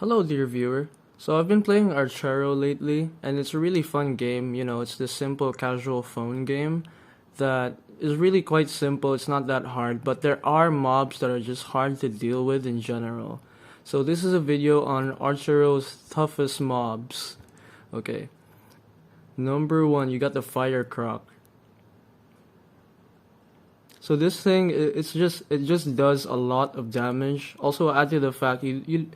Hello, dear viewer. So I've been playing Archero lately, and it's a really fun game. It's this simple, casual phone game that is really quite simple. It's not that hard, but there are mobs that are just hard to deal with in general. So this is a video on Archero's toughest mobs. Okay. Number one, you got the fire croc. So this thing, it just does a lot of damage. Also, add to the fact you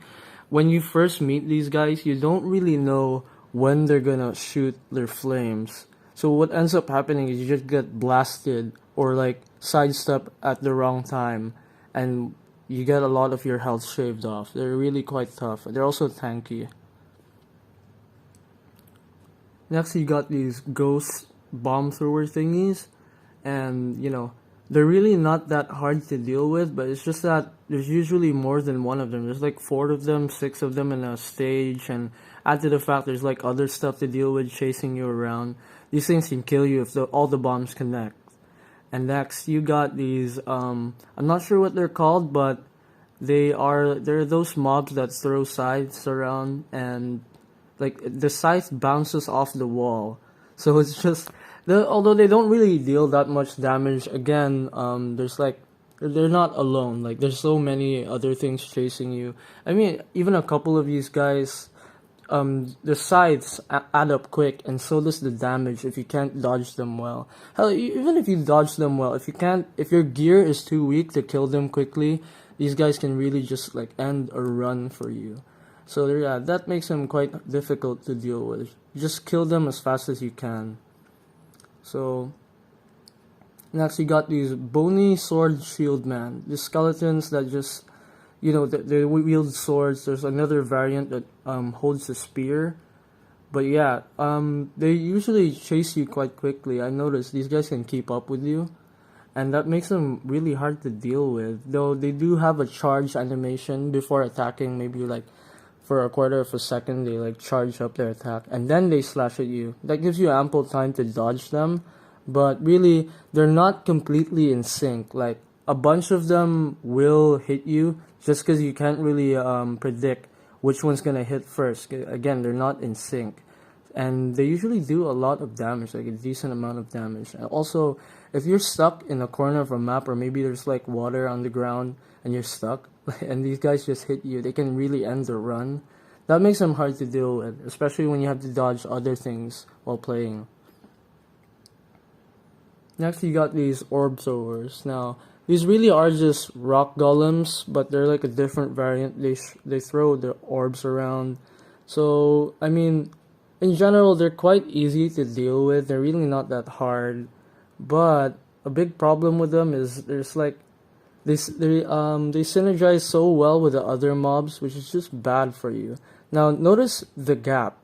when you first meet these guys, you don't really know when they're gonna shoot their flames. So what ends up happening is you just get blasted or like sidestep at the wrong time, and you get a lot of your health shaved off. They're really quite tough. They're also tanky. Next, you got these ghost bomb thrower thingies, and they're really not that hard to deal with, but it's just that there's usually more than one of them. There's like four of them, six of them in a stage, and add to the fact there's like other stuff to deal with chasing you around. These things can kill you if all the bombs connect. And next, you got these, I'm not sure what they're called, but they're those mobs that throw scythes around, and like the scythe bounces off the wall. So it's just, although they don't really deal that much damage, again, there's like, they're not alone. Like, there's so many other things chasing you. I mean, even a couple of these guys, the scythes add up quick, and so does the damage if you can't dodge them well. Hell, even if you dodge them well, if your gear is too weak to kill them quickly, these guys can really just like end a run for you. So yeah, that makes them quite difficult to deal with. Just kill them as fast as you can. So next, you got these bony sword shield man. These skeletons that just, they wield swords. There's another variant that holds a spear. But yeah, they usually chase you quite quickly. I noticed these guys can keep up with you, and that makes them really hard to deal with. Though they do have a charge animation before attacking, maybe like for a quarter of a second, they like charge up their attack, and then they slash at you. That gives you ample time to dodge them, but really, they're not completely in sync. Like, a bunch of them will hit you just because you can't really predict which one's gonna hit first. Again, they're not in sync, and they usually do a lot of damage, like a decent amount of damage. And also, if you're stuck in a corner of a map, or maybe there's like water on the ground and you're stuck, and these guys just hit you, they can really end the run. That makes them hard to deal with, especially when you have to dodge other things while playing. Next, you got these orb throwers. Now, these really are just rock golems, but they're like a different variant. They throw the orbs around. So, I mean, in general, they're quite easy to deal with. They're really not that hard. But a big problem with them is there's like they synergize so well with the other mobs, which is just bad for you. Now, notice the gap.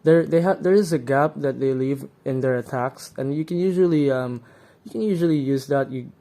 There is a gap that they leave in their attacks, and you can usually use that. You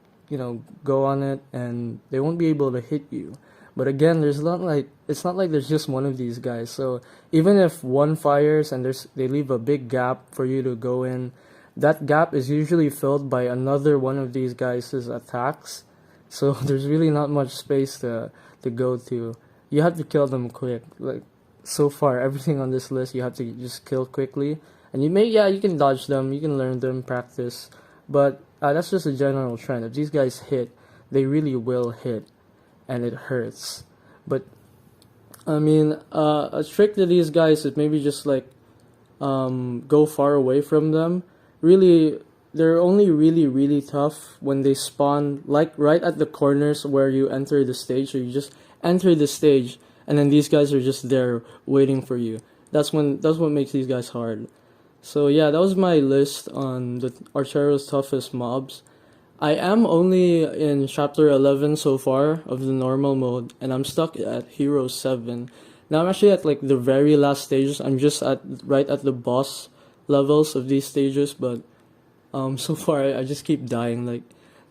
go on it, and they won't be able to hit you. But again, it's not like there's just one of these guys. So even if one fires and they leave a big gap for you to go in, that gap is usually filled by another one of these guys' attacks. So there's really not much space to go to. You have to kill them quick. Like, so far, everything on this list you have to just kill quickly. And you can dodge them, you can learn them, practice. But that's just a general trend. If these guys hit, they really will hit, and it hurts. But I mean, a trick to these guys is maybe just like go far away from them. Really, they're only really tough when they spawn like right at the corners where you enter the stage. So you just enter the stage, and then these guys are just there waiting for you. That's what makes these guys hard. So yeah, that was my list on the Archero's toughest mobs. I am only in chapter 11 so far of the normal mode, and I'm stuck at Hero 7. Now I'm actually at like the very last stages. I'm just right at the boss levels of these stages, but so far I just keep dying. Like,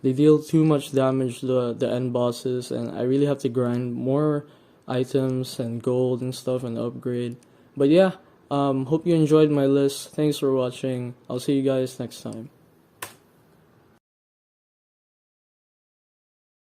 they deal too much damage to the end bosses, and I really have to grind more items and gold and stuff and upgrade. But yeah, hope you enjoyed my list. Thanks for watching. I'll see you guys next time.